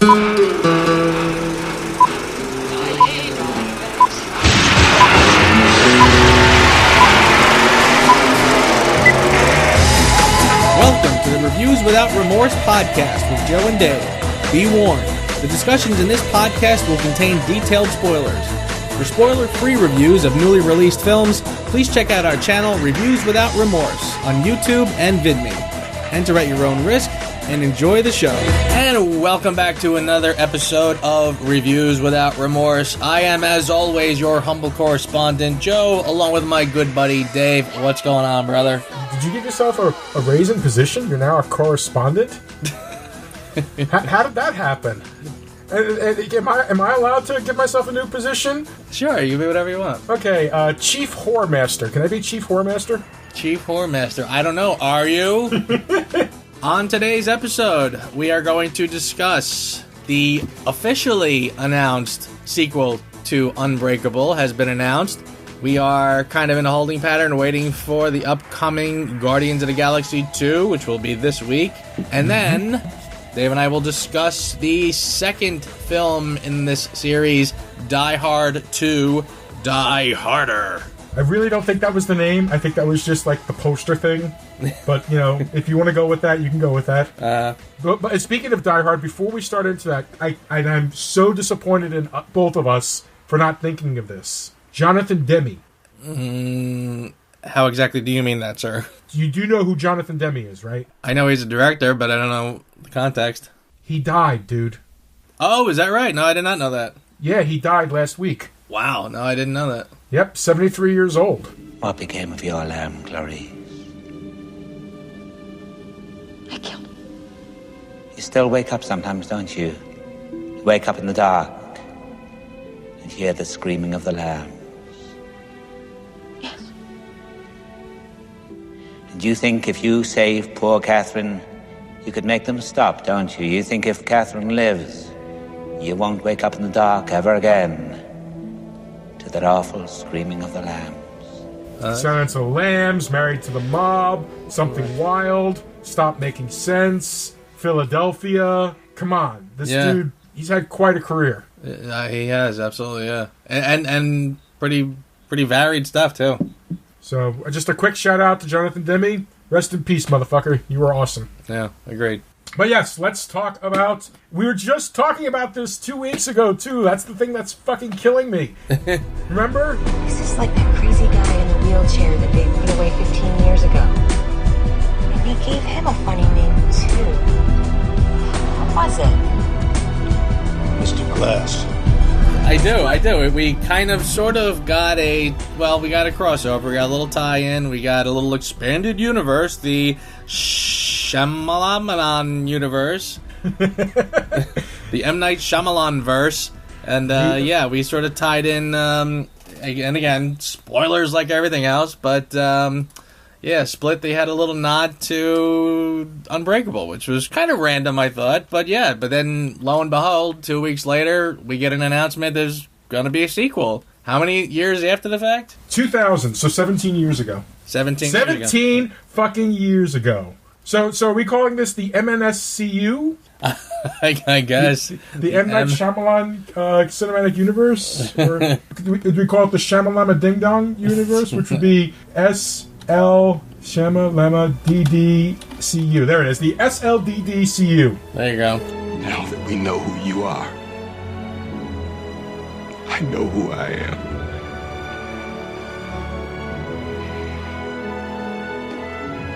Welcome to the Reviews Without Remorse podcast with Joe and Dave. Be warned, the discussions in this podcast will contain detailed spoilers. For spoiler-free reviews of newly released films, please check out our channel Reviews Without Remorse on YouTube and VidMe. Enter at your own risk and enjoy the show. And welcome back to another episode of Reviews Without Remorse. I am, as always, your humble correspondent, Joe, along with my good buddy, Dave. What's going on, brother? Did you give yourself a raise in position? You're now a correspondent? How did that happen? Am I allowed to give myself a new position? Sure, you can be whatever you want. Okay, Chief Whoremaster. Can I be Chief Whoremaster? Chief Whoremaster. I don't know. Are you? On today's episode, we are going to discuss the officially announced sequel to Unbreakable has been announced. We are kind of in a holding pattern waiting for the upcoming Guardians of the Galaxy 2, which will be this week. And then Dave and I will discuss the second film in this series, Die Hard 2, Die Harder. I really don't think that was the name. I think that was just like the poster thing. But, you know, if you want to go with that, you can go with that. But speaking of Die Hard, before we start into that, I'm so disappointed in both of us for not thinking of this. Jonathan Demme. How exactly do you mean that, sir? You do know who Jonathan Demme is, right? I know he's a director, but I don't know the context. He died, dude. Oh, is that right? No, I did not know that. Yeah, he died last week. Wow, no, I didn't know that. Yep, 73 years old. What became of your lamb, Clarice? I killed him. You still wake up sometimes, don't you? You wake up in the dark and hear the screaming of the lamb. Yes. And you think if you save poor Catherine, you could make them stop, don't you? You think if Catherine lives, you won't wake up in the dark ever again to that awful screaming of the lambs. Silence of the Lambs, Married to the Mob, Something Wild, Stop Making Sense, Philadelphia. Come on, this dude, he's had quite a career. He has, absolutely, yeah. And pretty varied stuff, too. So, just a quick shout out to Jonathan Demme. Rest in peace, motherfucker. You were awesome. Yeah, agreed. But yes, let's talk about... We were just talking about this 2 weeks ago, too. That's the thing that's fucking killing me. Remember? This is like that crazy guy in the wheelchair that they put away 15 years ago. And they gave him a funny name, too. What was it? Mr. Glass. I do. We kind of sort of got we got a crossover. We got a little tie-in. We got a little expanded universe. The Shyamalan universe. The M. Night Shyamalan-verse. And, we sort of tied in, and again, spoilers like everything else, but, Split, they had a little nod to Unbreakable, which was kind of random, I thought, but then, lo and behold, 2 weeks later, we get an announcement there's gonna be a sequel. How many years after the fact? 2000, so 17 years ago. 17 fucking years ago. So are we calling this the MNSCU? I guess. The M. Night Shyamalan Cinematic Universe? Or do we call it the Shyamalama Ding Dong Universe, which would be SL Shyamalama DDCU. There it is, the SLDDCU. There you go. Now that we know who you are, I know who I am.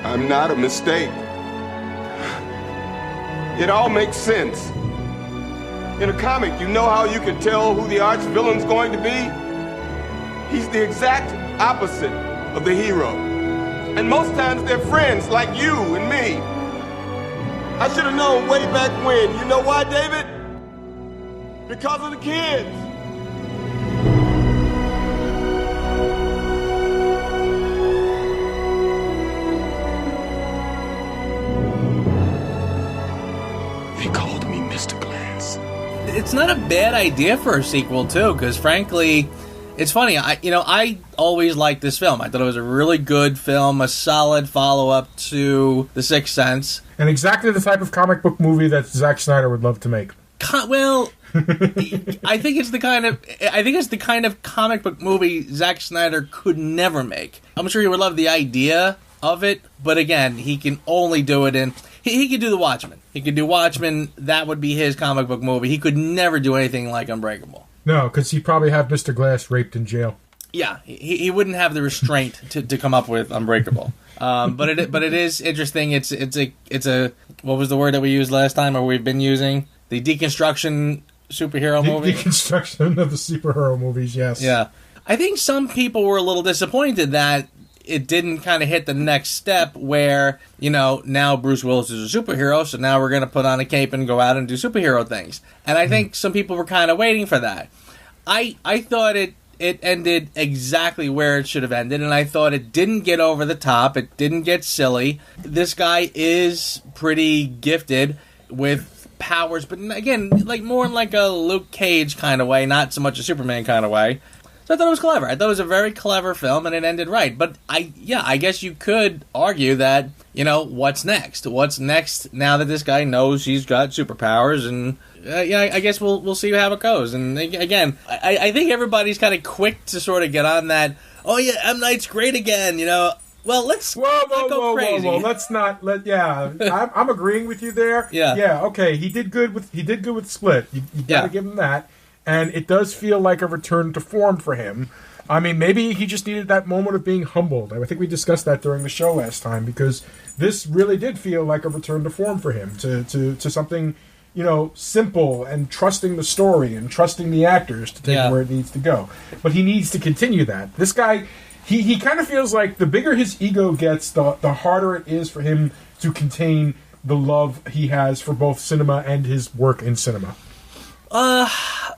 I'm not a mistake. It all makes sense. In a comic, you know how you can tell who the arch villain's going to be? He's the exact opposite of the hero. And most times they're friends like you and me. I should have known way back when. You know why, David? Because of the kids. They called me Mr. Glass. It's not a bad idea for a sequel, too, because frankly, it's funny. I always liked this film. I thought it was a really good film, a solid follow-up to The Sixth Sense. And exactly the type of comic book movie that Zack Snyder would love to make. Well, I think it's the kind of comic book movie Zack Snyder could never make. I'm sure he would love the idea of it, but again, he can only do it in... He could do The Watchmen. He could do Watchmen. That would be his comic book movie. He could never do anything like Unbreakable. No, because he'd probably have Mr. Glass raped in jail. Yeah, he wouldn't have the restraint to come up with Unbreakable. But it is interesting. It's a what was the word that we used last time, or we've been using? The deconstruction superhero movie? Deconstruction of the superhero movies, yes. Yeah. I think some people were a little disappointed that it didn't kind of hit the next step where, now Bruce Willis is a superhero, so now we're going to put on a cape and go out and do superhero things. And I think some people were kind of waiting for that. I thought it ended exactly where it should have ended, and I thought it didn't get over the top. It didn't get silly. This guy is pretty gifted with powers, but again, more in like a Luke Cage kind of way, not so much a Superman kind of way. So I thought it was clever. I thought it was a very clever film, and it ended right. But I guess you could argue that, what's next? What's next now that this guy knows he's got superpowers? And I guess we'll see how it goes. And again, I think everybody's kind of quick to sort of get on that. Oh yeah, M. Night's great again. Well, let's go crazy. Whoa! Let's not let. Yeah, I'm agreeing with you there. Yeah. Okay, he did good with Split. You got to give him that. And it does feel like a return to form for him. I mean, maybe he just needed that moment of being humbled. I think we discussed that during the show last time, because this really did feel like a return to form for him, to something, simple and trusting the story and trusting the actors to take it where it needs to go. But he needs to continue that. This guy, he kind of feels like the bigger his ego gets, the harder it is for him to contain the love he has for both cinema and his work in cinema.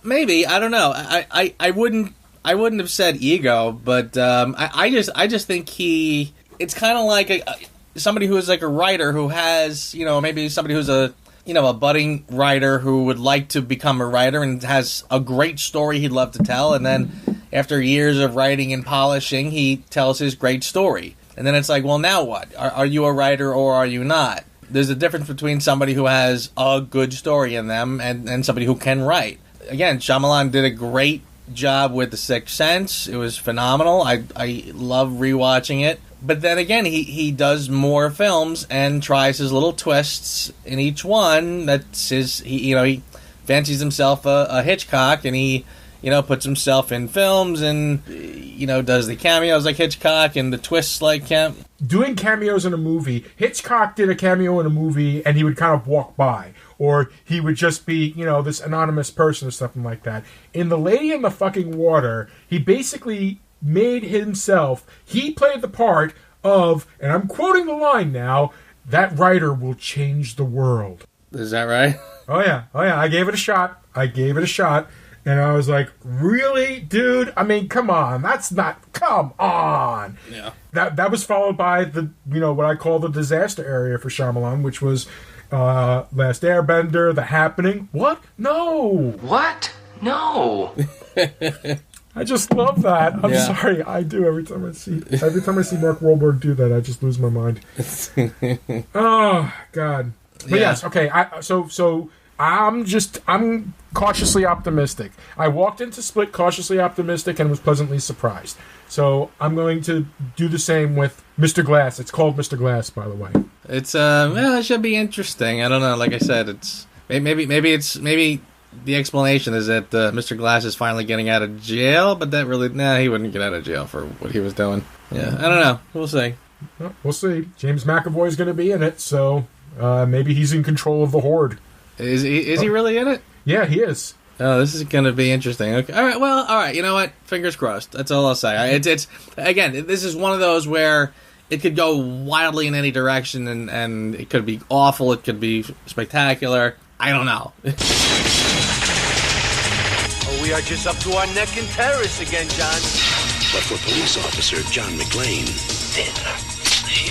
Maybe. I don't know. I wouldn't have said ego, but I just think it's kind of like somebody who is like a writer who has, maybe somebody who's a budding writer who would like to become a writer and has a great story he'd love to tell, and then after years of writing and polishing, he tells his great story. And then it's like, well, now what? Are you a writer or are you not? There's a difference between somebody who has a good story in them and somebody who can write. Again, Shyamalan did a great job with The Sixth Sense. It was phenomenal. I love rewatching it. But then again, he does more films and tries his little twists in each one. That's he fancies himself a Hitchcock, and he puts himself in films and does the cameos like Hitchcock and the twists like doing cameos in a movie. Hitchcock did a cameo in a movie and he would kind of walk by, or he would just be, this anonymous person or something like that. In The Lady in the Fucking Water, he basically made himself, he played the part of, and I'm quoting the line now, that writer will change the world. Is that right? Oh yeah. I gave it a shot. And I was like, really, dude? I mean, come on. Come on. Yeah. That was followed by the, what I call the disaster area for Shyamalan, which was Last Airbender, The Happening. What? No. What? No. I just love that. I'm sorry. I do every time I see Mark Wahlberg do that. I just lose my mind. Oh, God. But yes, okay. So I'm cautiously optimistic. I walked into Split cautiously optimistic and was pleasantly surprised. So I'm going to do the same with Mr. Glass. It's called Mr. Glass, by the way. It's it should be interesting. I don't know. Like I said, it's maybe the explanation is that Mr. Glass is finally getting out of jail, but that really he wouldn't get out of jail for what he was doing. Yeah, I don't know. We'll see. Well, we'll see. James McAvoy is going to be in it, so maybe he's in control of the Horde. Is he really in it? Yeah, he is. Oh, this is going to be interesting. Okay, all right. You know what? Fingers crossed. That's all I'll say. It's again, this is one of those where it could go wildly in any direction, and it could be awful. It could be spectacular. I don't know. We are just up to our neck in terrorists again, John. But for police officer John McClane, Then,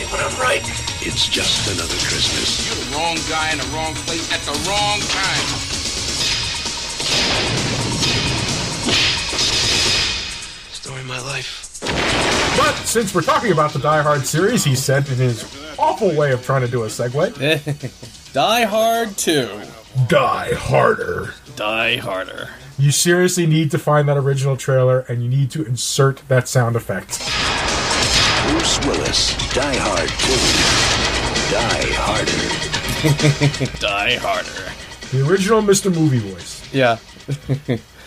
when I'm right, it's just another Christmas. You're the wrong guy in the wrong place at the wrong time. Story of my life. But since we're talking about the Die Hard series, he said in his awful way of trying to do a segue. Die Hard 2. Die Harder. Die Harder. You seriously need to find that original trailer, and you need to insert that sound effect. Bruce Willis, Die Hard 2. Die Harder. Die Harder. The original Mr. Movie voice. Yeah.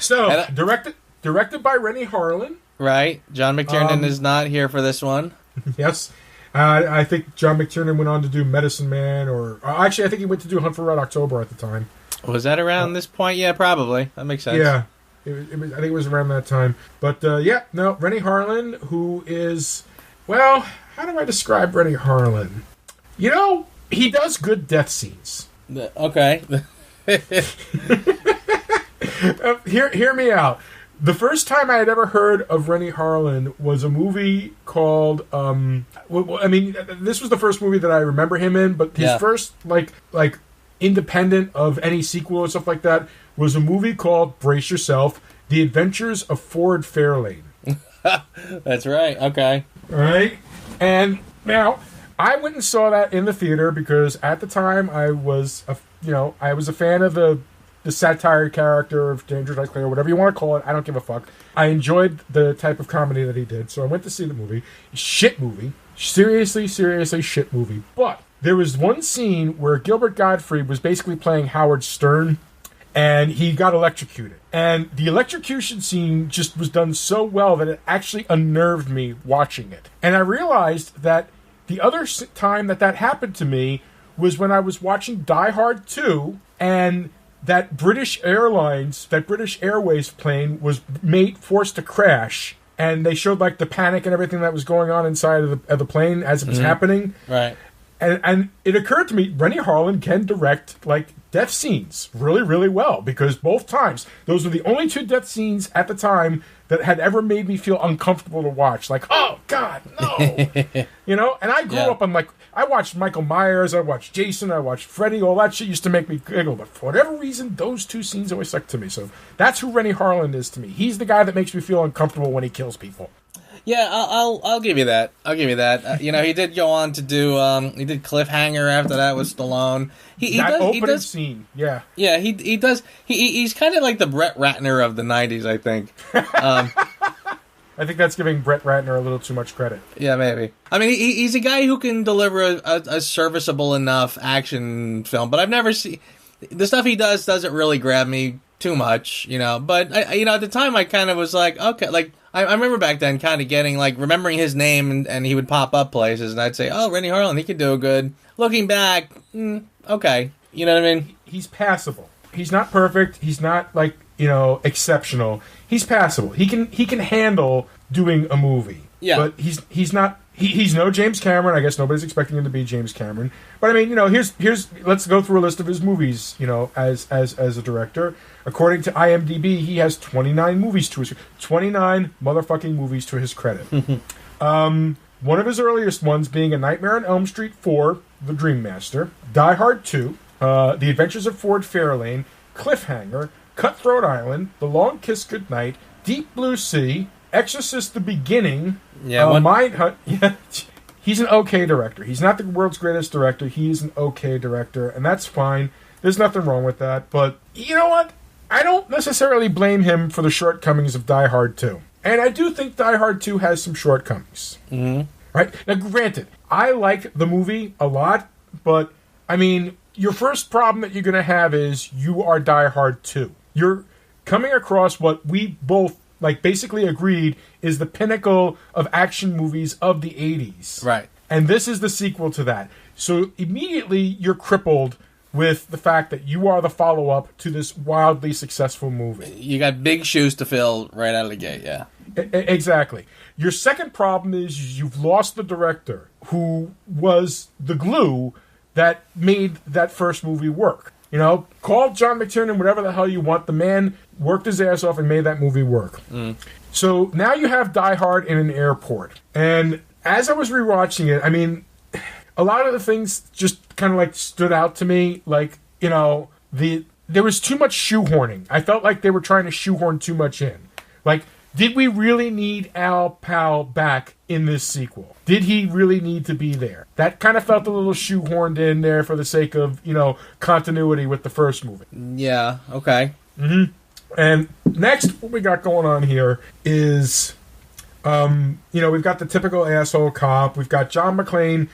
So, directed by Rennie Harlan. Right. John McTiernan is not here for this one. Yes. I think John McTiernan went on to do Medicine Man, or actually, I think he went to do Hunt for Red October at the time. Was that around this point? Yeah, probably. That makes sense. Yeah. I think it was around that time. But, Rennie Harlan, who is, well, how do I describe Rennie Harlan? You know, he does good death scenes. Okay. Hear me out. The first time I had ever heard of Rennie Harlan was a movie called, this was the first movie that I remember him in, but his first, like independent of any sequel or stuff like that, was a movie called, brace yourself, The Adventures of Ford Fairlane. That's right. Okay. All right. And now, I went and saw that in the theater because at the time I was a fan of the satire character of Danger Like Claire, whatever you want to call it. I don't give a fuck. I enjoyed the type of comedy that he did, so I went to see the movie. Shit movie. Seriously shit movie. But there was one scene where Gilbert Gottfried was basically playing Howard Stern, and he got electrocuted. And the electrocution scene just was done so well that it actually unnerved me watching it. And I realized that the other time that happened to me was when I was watching Die Hard 2, and that British Airways plane was forced to crash, and they showed like the panic and everything that was going on inside of the plane as it was happening. Right. And it occurred to me, Rennie Harlan can direct like death scenes really, really well, because both times those were the only two death scenes at the time that had ever made me feel uncomfortable to watch. Like, oh God, no, And I grew up on I watched Michael Myers, I watched Jason, I watched Freddy. All that shit used to make me giggle, but for whatever reason, those two scenes always stuck to me. So that's who Rennie Harlan is to me. He's the guy that makes me feel uncomfortable when he kills people. Yeah, I'll give you that. He did go on to do he did Cliffhanger after that with Stallone. He does scene. Yeah. Yeah, he does. He's kind of like the Brett Ratner of the 90s, I think. I think that's giving Brett Ratner a little too much credit. Yeah, maybe. I mean, he's a guy who can deliver a serviceable enough action film, but I've never seen the stuff he doesn't really grab me too much, But at the time, I kind of was like, okay, like I remember back then, kind of getting like remembering his name, and he would pop up places, and I'd say, oh, Rennie Harlan, he could do good. Looking back, okay, you know what I mean? He's passable. He's not perfect. He's not like exceptional. He's passable. He can handle doing a movie. Yeah, but he's not. He's no James Cameron. I guess nobody's expecting him to be James Cameron. But I mean, here's let's go through a list of his movies. As a director, according to IMDb, he has 29 motherfucking movies to his credit. One of his earliest ones being A Nightmare on Elm Street 4, The Dream Master, Die Hard 2, The Adventures of Ford Fairlane, Cliffhanger, Cutthroat Island, The Long Kiss Goodnight, Deep Blue Sea, Exorcist: The Beginning, Mindhunt. Yeah, he's an okay director. He's not the world's greatest director. He's an okay director, and that's fine. There's nothing wrong with that. But you know what? I don't necessarily blame him for the shortcomings of Die Hard 2. And I do think Die Hard 2 has some shortcomings. Mm-hmm. Right? Now, granted, I like the movie a lot, but, I mean, your first problem that you're going to have is you are Die Hard 2. You're coming across what we both basically agreed is the pinnacle of action movies of the 80s. Right. And this is the sequel to that. So immediately you're crippled with the fact that you are the follow-up to this wildly successful movie. You got big shoes to fill right out of the gate, yeah. Exactly. Your second problem is you've lost the director who was the glue that made that first movie work. Call John McTiernan whatever the hell you want. The man worked his ass off and made that movie work. So now you have Die Hard in an airport. And as I was rewatching it, I mean, a lot of the things just kind of stood out to me. There was too much shoehorning. I felt like they were trying to shoehorn too much in. did we really need Al Pal back in this sequel? Did he really need to be there? That kind of felt a little shoehorned in there for the sake of, continuity with the first movie. Yeah, okay. Mm-hmm. And next, what we got going on here is, we've got the typical asshole cop. We've got John McClane,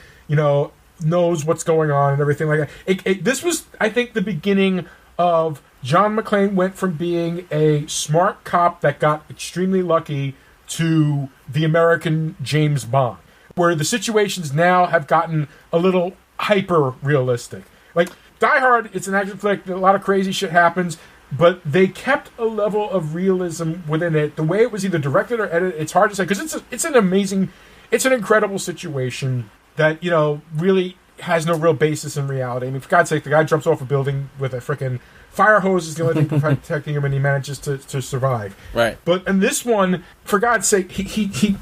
knows what's going on and everything like that. This was, I think, the beginning of John McClane went from being a smart cop that got extremely lucky to the American James Bond, where the situations now have gotten a little hyper realistic. Like Die Hard, it's an action flick, a lot of crazy shit happens, but they kept a level of realism within it. The way it was either directed or edited, it's hard to say, because it's an incredible situation that, really has no real basis in reality. I mean, for God's sake, the guy jumps off a building with a frickin' fire hose is the only thing protecting him, and he manages to survive. Right. But in this one, for God's sake, he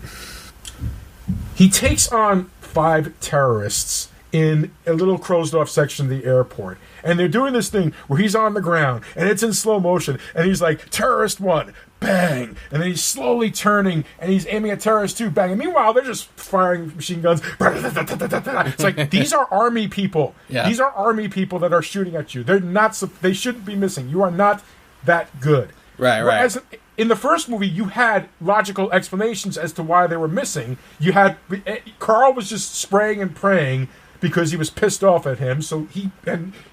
takes on 5 terrorists in a little closed-off section of the airport. And they're doing this thing where he's on the ground, and it's in slow motion, and he's like, terrorist 1, bang! And then he's slowly turning, and he's aiming at terrorist 2, bang! And meanwhile, they're just firing machine guns. It's like, these are army people. Yeah. These are army people that are shooting at you. They shouldn't be missing. You are not that good. Right. Whereas in the first movie, you had logical explanations as to why they were missing. You had... Carl was just spraying and praying because he was pissed off at him, so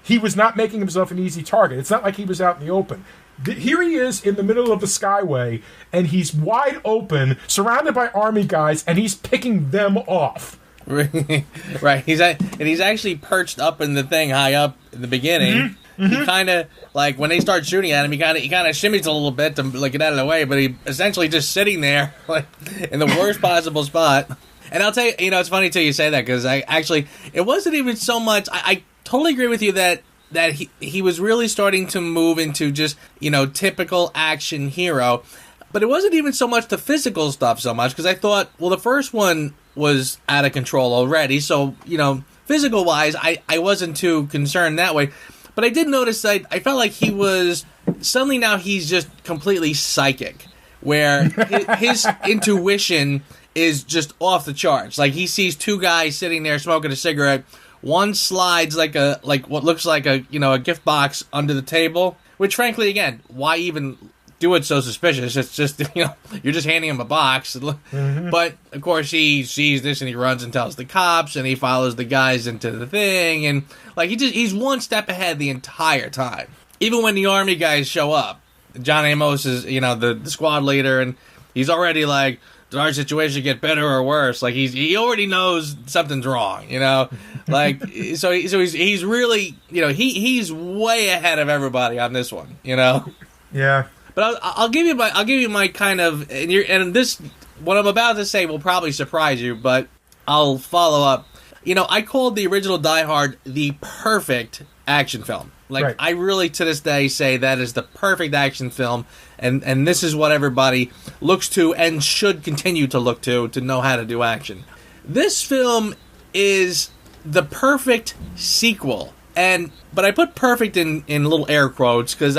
he was not making himself an easy target. It's not like he was out in the open. Here he is in the middle of the Skyway, and he's wide open, surrounded by army guys, and he's picking them off. Right. He's actually perched up in the thing high up in the beginning. Mm-hmm. Mm-hmm. He kind of, like, when they start shooting at him, he kind of shimmies a little bit to get out of the way, but he essentially just sitting there, like, in the worst possible spot. And I'll tell you, it's funny till you say that, because it wasn't even so much. I totally agree with you that he was really starting to move into just, typical action hero. But it wasn't even so much the physical stuff so much, because I thought, well, the first one was out of control already. So, physical-wise, I wasn't too concerned that way. But I did notice that I felt like he was, suddenly now he's just completely psychic, where his intuition is just off the charts. Like, he sees 2 guys sitting there smoking a cigarette. One slides like what looks like a gift box under the table, which frankly, again, why even do it so suspicious? It's just, you're just handing him a box. Mm-hmm. But of course he sees this and he runs and tells the cops, and he follows the guys into the thing, and like he's one step ahead the entire time. Even when the army guys show up, John Amos is, the squad leader, and he's already like, did our situation get better or worse? Like, he already knows something's wrong, Like, so he's really, he's way ahead of everybody on this one, Yeah. But I'll give you my kind of, and this, what I'm about to say will probably surprise you, but I'll follow up. I called the original Die Hard the perfect action film. Like, right. I really, to this day, say that is the perfect action film, and this is what everybody looks to and should continue to look to know how to do action. This film is the perfect sequel, but I put perfect in little air quotes, because,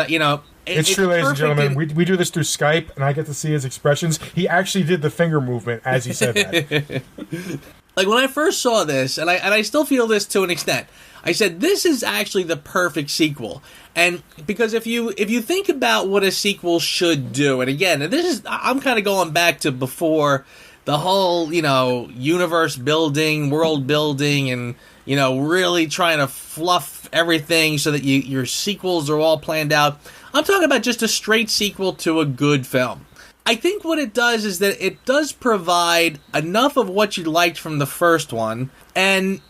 it's true, ladies and gentlemen. We do this through Skype, and I get to see his expressions. He actually did the finger movement as he said that. Like, when I first saw this, and I still feel this to an extent, I said, this is actually the perfect sequel. And because if you think about what a sequel should do, and again, I'm kind of going back to before the whole, universe building, world building, and, really trying to fluff everything so that your sequels are all planned out. I'm talking about just a straight sequel to a good film. I think what it does is that it does provide enough of what you liked from the first one, and,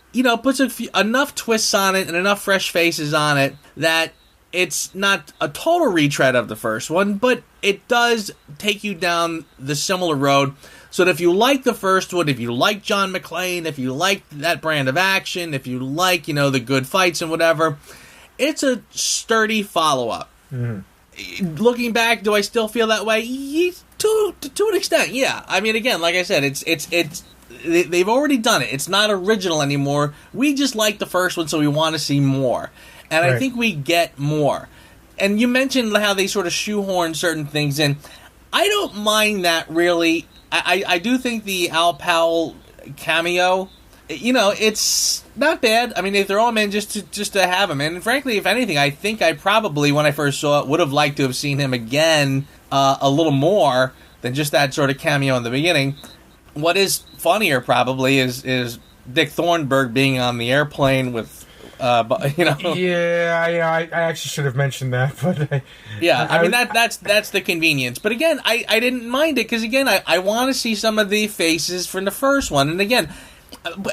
puts enough twists on it and enough fresh faces on it that it's not a total retread of the first one, but it does take you down the similar road. So that if you like the first one, if you like John McClane, if you like that brand of action, if you like, the good fights and whatever, it's a sturdy follow-up. Mm-hmm. Looking back, do I still feel that way? To an extent, yeah. I mean, again, like I said, it's they've already done it. It's not original anymore. We just like the first one, so we want to see more. And right. I think we get more. And you mentioned how they sort of shoehorn certain things in. I don't mind that, really. I do think the Al Powell cameo, it's not bad. I mean, they throw him in just to have him in. And frankly, if anything, I think I probably, when I first saw it, would have liked to have seen him again a little more than just that sort of cameo in the beginning. What is funnier, probably, is Dick Thornburg being on the airplane with, Yeah, I actually should have mentioned that, but I mean that's the convenience. But again, I didn't mind it because again, I want to see some of the faces from the first one, and again,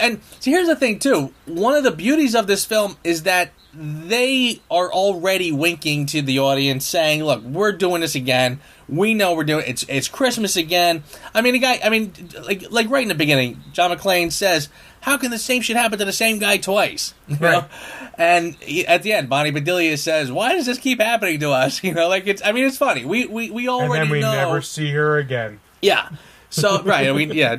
and see, here's the thing too. One of the beauties of this film is that they are already winking to the audience, saying, "Look, we're doing this again. We know we're doing it's Christmas again." I mean, like right in the beginning, John McClane says, "How can the same shit happen to the same guy twice?" You know? And at the end, Bonnie Bedelia says, "Why does this keep happening to us?" It's funny. We already know. And then we never see her again. Yeah. So right.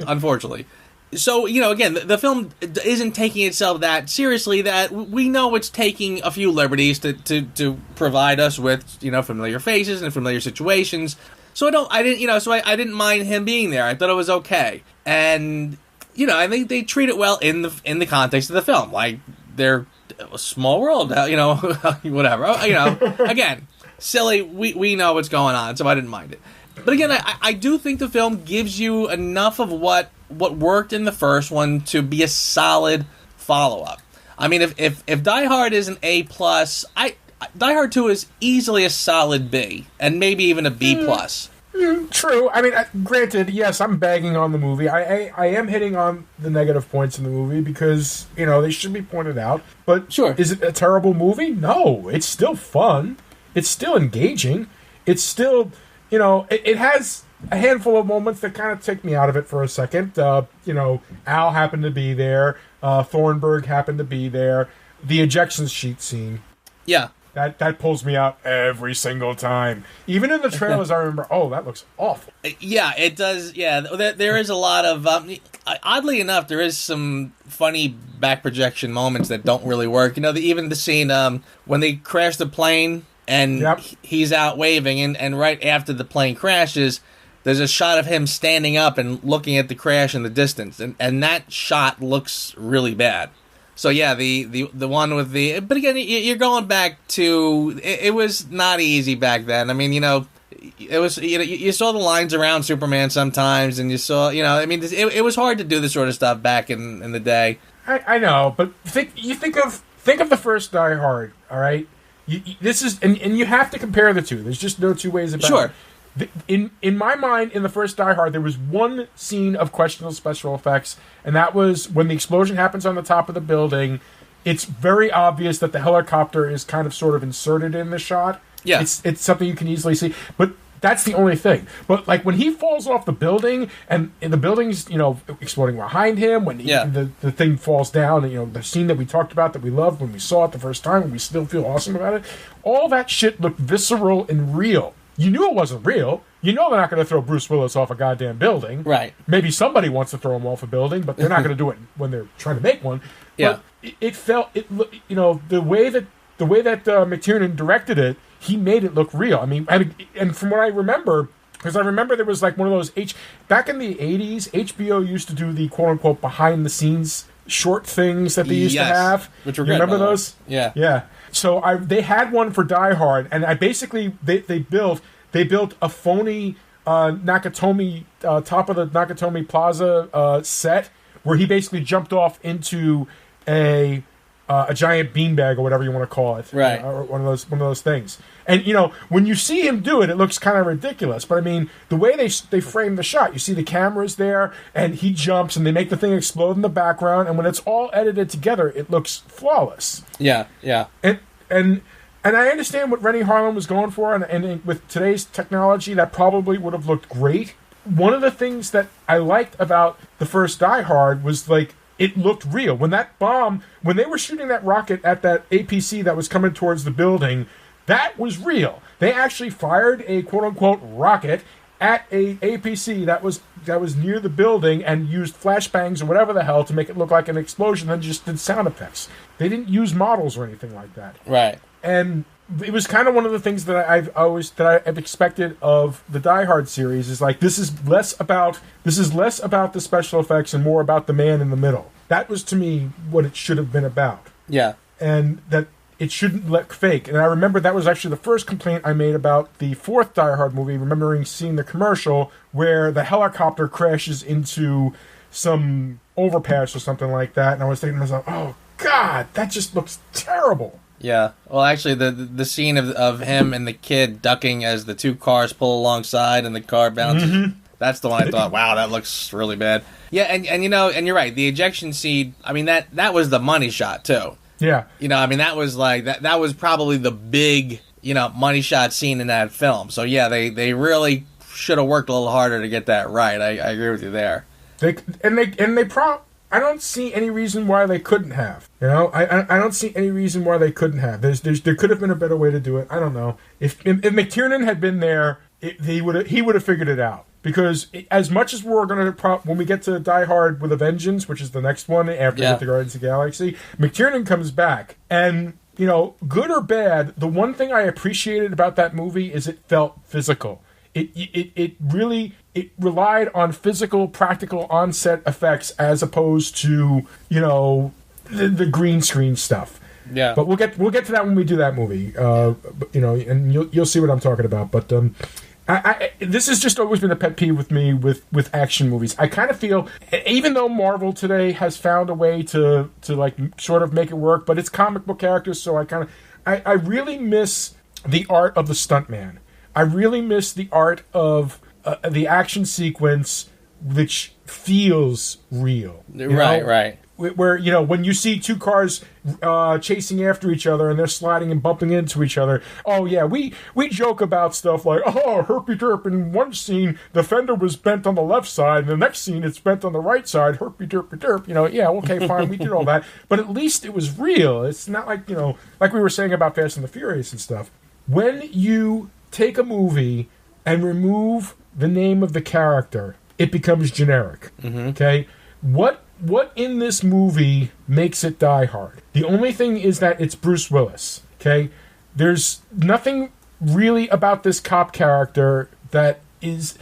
Unfortunately. So, again, the film isn't taking itself that seriously, that we know it's taking a few liberties to provide us with, familiar faces and familiar situations. So I didn't mind him being there. I thought it was okay. And, I think they treat it well in the context of the film. Like, they're a small world, whatever. Again, silly, we know what's going on, so I didn't mind it. But again, I do think the film gives you enough of what worked in the first one to be a solid follow-up. I mean, if Die Hard is an A+, Die Hard 2 is easily a solid B, and maybe even a B+. True. I mean, granted, yes, I'm bagging on the movie. I am hitting on the negative points in the movie because, they should be pointed out. But sure, is it a terrible movie? No. It's still fun. It's still engaging. It's still, it has a handful of moments that kind of take me out of it for a second. Al happened to be there. Thornburg happened to be there. The ejection sheet scene. Yeah. That pulls me out every single time. Even in the trailers, I remember, that looks awful. Yeah, it does. Yeah, there is a lot of... oddly enough, there is some funny back projection moments that don't really work. Even the scene when they crash the plane and he's out waving, and right after the plane crashes, there's a shot of him standing up and looking at the crash in the distance. And that shot looks really bad. So yeah, the one with the... But again, you're going back to... It was not easy back then. I mean, it was... You saw the lines around Superman sometimes, and you saw... it was hard to do this sort of stuff back in the day. I know, but think of the first Die Hard, all right? This is... And you have to compare the two. There's just no two ways about it. Sure. In my mind, in the first Die Hard, there was one scene of questionable special effects, and that was when the explosion happens on the top of the building. It's very obvious that the helicopter is kind of sort of inserted in the shot. Yeah. It's something you can easily see, but that's the only thing. But like when he falls off the building, and the building's exploding behind him, when the thing falls down, and the scene that we talked about that we loved when we saw it the first time, and we still feel awesome about it, all that shit looked visceral and real. You knew it wasn't real. They're not going to throw Bruce Willis off a goddamn building. Right. Maybe somebody wants to throw him off a building, but they're not going to do it when they're trying to make one. Yeah. But it felt, the way that McTiernan directed it, he made it look real. I mean, and from what I remember, because I remember there was like one of those back in the 80s, HBO used to do the quote unquote behind the scenes short things that they used to have. Which were you good. Remember those? Yeah. Yeah. So they had one for Die Hard, and I basically they built a phony Nakatomi top of the Nakatomi Plaza set where he basically jumped off into a giant beanbag or whatever you want to call it, right? Or one of those things. And when you see him do it, it looks kind of ridiculous. But I mean, the way they frame the shot, you see the cameras there, and he jumps, and they make the thing explode in the background. And when it's all edited together, it looks flawless. Yeah, yeah. And I understand what Rennie Harlan was going for, and with today's technology, that probably would have looked great. One of the things that I liked about the first Die Hard was like it looked real. When they were shooting that rocket at that APC that was coming towards the building, that was real. They actually fired a quote-unquote rocket at a APC that was near the building and used flashbangs or whatever the hell to make it look like an explosion and just did sound effects. They didn't use models or anything like that. Right. And it was kind of one of the things that I've expected of the Die Hard series is like this is less about the special effects and more about the man in the middle. That was to me what it should have been about. Yeah. And that it shouldn't look fake. And I remember that was actually the first complaint I made about the fourth Die Hard movie, remembering seeing the commercial where the helicopter crashes into some overpass or something like that. And I was thinking to myself, oh, God, that just looks terrible. Yeah. Well, actually, the scene of him and the kid ducking as the two cars pull alongside and the car bounces, that's the one I thought, wow, that looks really bad. Yeah, and you know, and you're right, the ejection scene, I mean, that was the money shot, too. Yeah. You know, I mean, that was like, that was probably the big, you know, money shot scene in that film. So, yeah, they really should have worked a little harder to get that right. I agree with you there. I don't see any reason why they couldn't have. You know, I don't see any reason why they couldn't have. There could have been a better way to do it. I don't know. If McTiernan had been there, he would have figured it out. Because as much as we're going to, when we get to Die Hard with a Vengeance, which is the next one after we get to Guardians of the Galaxy, McTiernan comes back. And, you know, good or bad, the one thing I appreciated about that movie is it felt physical. It really relied on physical, practical on-set effects as opposed to, you know, the green screen stuff. Yeah. But we'll get to that when we do that movie. You know, and you'll see what I'm talking about. But this has just always been a pet peeve with me with action movies. I kind of feel, even though Marvel today has found a way to like sort of make it work, but it's comic book characters, so I really miss the art of the stuntman. I really miss the art of the action sequence, which feels real. Right. Where, you know, when you see two cars chasing after each other and they're sliding and bumping into each other, oh, yeah, we joke about stuff like, oh, herpy derp. In one scene, the fender was bent on the left side, and the next scene, it's bent on the right side, herpy derpy derp. You know, yeah, okay, fine, we did all that. But at least it was real. It's not like, you know, like we were saying about Fast and the Furious and stuff. When you take a movie and remove the name of the character, it becomes generic. Okay? What in this movie makes it Die Hard? The only thing is that it's Bruce Willis. Okay? There's nothing really about this cop character that is,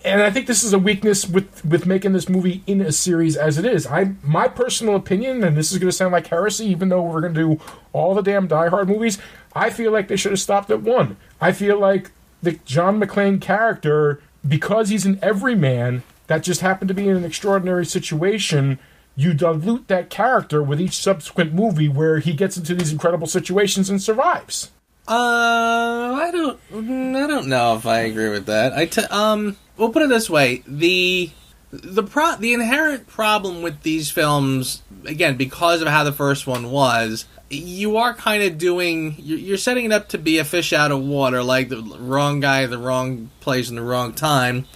and I think this is a weakness with making this movie in a series as it is. My personal opinion, and this is going to sound like heresy, even though we're going to do all the damn Die Hard movies, I feel like they should have stopped at one. I feel like the John McClane character, because he's an everyman that just happened to be in an extraordinary situation, you dilute that character with each subsequent movie where he gets into these incredible situations and survives. I don't know if I agree with that. We'll put it this way: the inherent problem with these films, again, because of how the first one was, you are kind of you're setting it up to be a fish out of water, like the wrong guy, the wrong place, in the wrong time.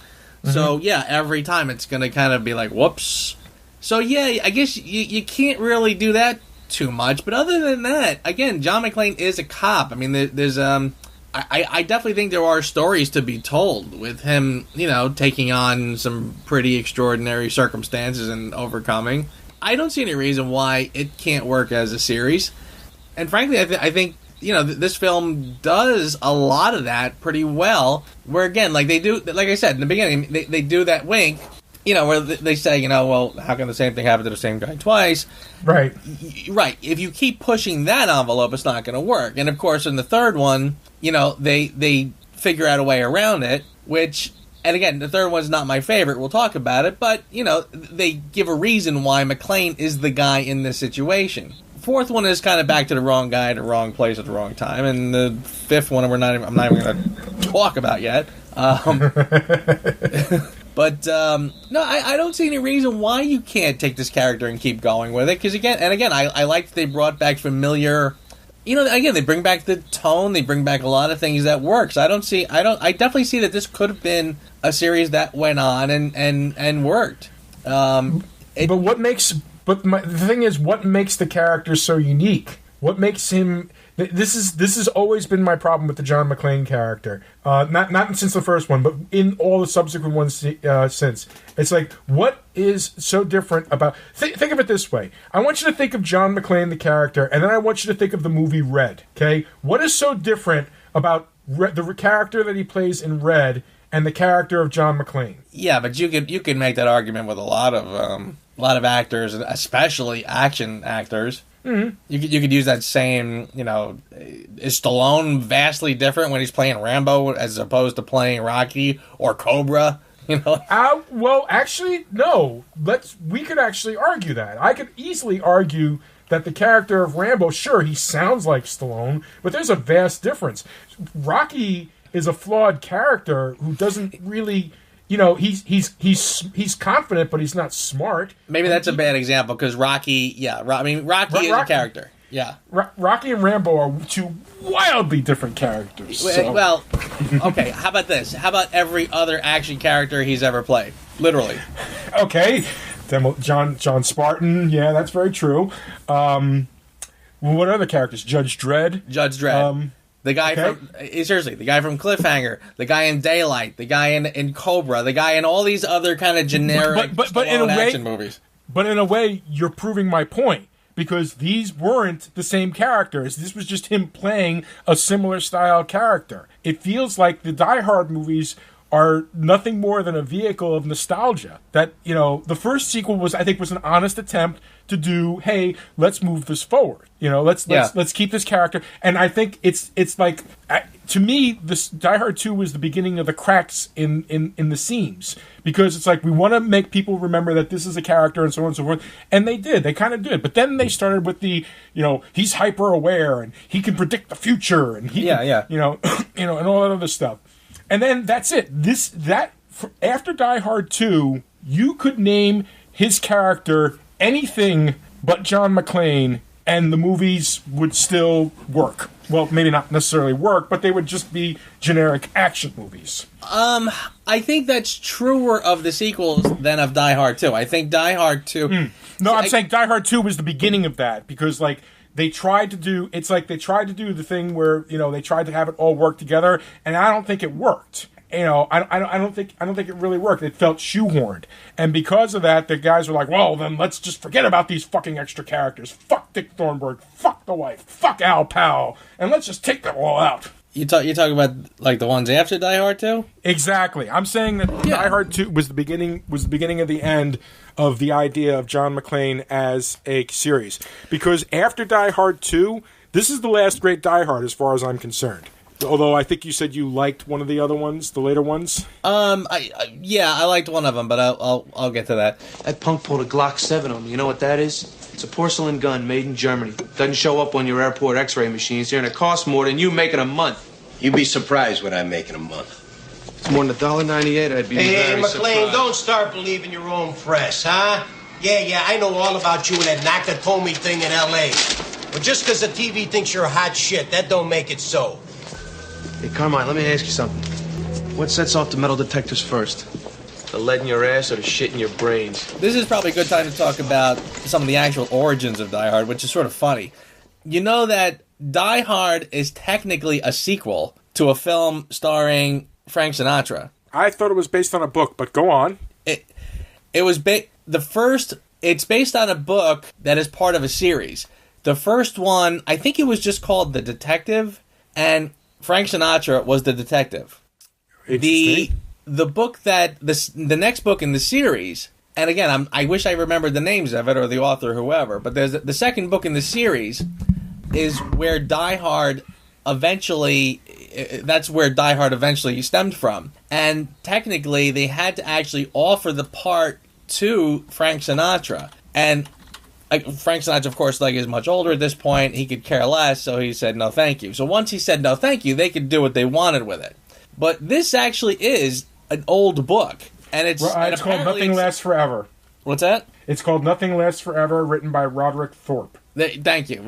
So, yeah, every time it's going to kind of be like, whoops. So, yeah, I guess you can't really do that too much. But other than that, again, John McClane is a cop. I mean, there's I definitely think there are stories to be told with him, you know, taking on some pretty extraordinary circumstances and overcoming. I don't see any reason why it can't work as a series. And frankly, I think, you know, this film does a lot of that pretty well. Where, again, like they do, like I said in the beginning, they do that wink, you know, where they say, you know, well, how can the same thing happen to the same guy twice? Right. Right. If you keep pushing that envelope, it's not going to work. And, of course, in the third one, you know, they figure out a way around it, which, and again, the third one's not my favorite. We'll talk about it. But, you know, they give a reason why McClane is the guy in this situation. Fourth one is kind of back to the wrong guy at the wrong place at the wrong time, and the fifth one I'm not even going to talk about yet. But no, I don't see any reason why you can't take this character and keep going with it. Because again, I like that they brought back familiar. You know, again, they bring back the tone. They bring back a lot of things that works. I definitely see that this could have been a series that went on and worked. The thing is, what makes the character so unique? What makes him... This has always been my problem with the John McClane character. Not since the first one, but in all the subsequent ones since. It's like, what is so different about... Think of it this way. I want you to think of John McClane, the character, and then I want you to think of the movie Red, okay? What is so different about the character that he plays in Red and the character of John McClane? Yeah, but you could make that argument with a lot of actors, especially action actors. Mm-hmm. You could use that same, is Stallone vastly different when he's playing Rambo as opposed to playing Rocky or Cobra? Well, actually, no. We could actually argue that. I could easily argue that the character of Rambo, sure, he sounds like Stallone, but there's a vast difference. Rocky is a flawed character who doesn't really... he's confident, but he's not smart. Maybe that's a bad example because Rocky is a character. Yeah, Rocky and Rambo are two wildly different characters. So. Well, okay. How about this? How about every other action character he's ever played? Literally. Okay, John Spartan. Yeah, that's very true. What other characters? Judge Dredd. The guy from the guy from Cliffhanger, the guy in Daylight, the guy in Cobra, the guy in all these other kind of generic but in a way, action movies. But in a way, you're proving my point because these weren't the same characters. This was just him playing a similar style character. It feels like the Die Hard movies are nothing more than a vehicle of nostalgia. That, the first sequel was an honest attempt to do, hey, let's move this forward. Let's keep this character. And I think it's like, to me, this Die Hard 2 was the beginning of the cracks in the seams. Because it's like, we want to make people remember that this is a character and so on and so forth. And they did. They kind of did. But then they started with the, he's hyper aware and he can predict the future and and all that other stuff. And then that's it. After Die Hard 2, you could name his character anything but John McClane, and the movies would still work. Well, maybe not necessarily work, but they would just be generic action movies. I think that's truer of the sequels than of Die Hard 2. I think Die Hard 2... No, I'm saying Die Hard 2 was the beginning of that, because, they tried to do the thing where, they tried to have it all work together, and I don't think it worked. I don't think it really worked. It felt shoehorned. And because of that, the guys were like, well, then let's just forget about these fucking extra characters. Fuck Dick Thornburg. Fuck the wife. Fuck Al Powell. And let's just take them all out. You talking about the ones after Die Hard 2? Exactly. I'm saying that Die Hard 2 was the beginning of the end of the idea of John McClane as a series. Because after Die Hard 2, this is the last great Die Hard as far as I'm concerned. Although I think you said you liked one of the other ones, the later ones. I liked one of them, but I'll get to that. That punk pulled a Glock 7 on me. You know what that is? It's a porcelain gun made in Germany. Doesn't show up on your airport X-ray machines here, and it costs more than you make in a month. You'd be surprised what I make in a month. It's more than $1.98. I'd be very McClane, surprised. Don't start believing your own press, huh? Yeah, I know all about you and that Nakatomi thing in L.A. But just because the TV thinks you're hot shit, that don't make it so. Hey, Carmine, let me ask you something. What sets off the metal detectors first? The lead in your ass or the shit in your brains? This is probably a good time to talk about some of the actual origins of Die Hard, which is sort of funny. You know that Die Hard is technically a sequel to a film starring Frank Sinatra. I thought it was based on a book, but go on. It's based on a book that is part of a series. The first one, I think it was just called The Detective, and Frank Sinatra was the detective. The book that the next book in the series, and again, I wish I remembered the names of it or the author, or whoever. But there's the second book in the series is where Die Hard eventually. That's where Die Hard eventually stemmed from, and technically they had to actually offer the part to Frank Sinatra, and Frank Sinatra, of course, is much older at this point. He could care less, so he said no thank you. So once he said no thank you, they could do what they wanted with it. But this actually is an old book, and it's called Nothing Lasts Forever. What's that? It's called Nothing Lasts Forever, written by Roderick Thorpe. Thank you.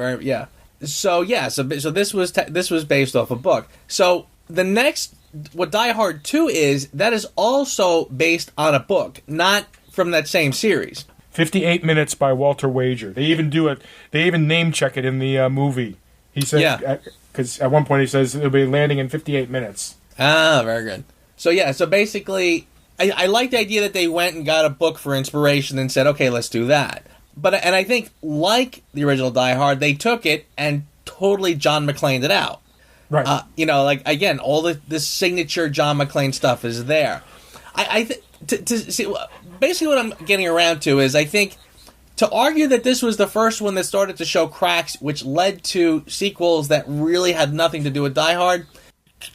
So this was based off a book. So the next, what Die Hard 2 is, that is also based on a book, not from that same series. 58 Minutes by Walter Wager. They even name check it in the movie. He said, because at one point he says it'll be landing in 58 minutes. Ah, very good. So yeah, so basically, I like the idea that they went and got a book for inspiration and said, okay, let's do that. And I think, like the original Die Hard, they took it and totally John McClaned it out. Right. Again, all the signature John McClane stuff is there. See, basically what I'm getting around to is I think to argue that this was the first one that started to show cracks, which led to sequels that really had nothing to do with Die Hard,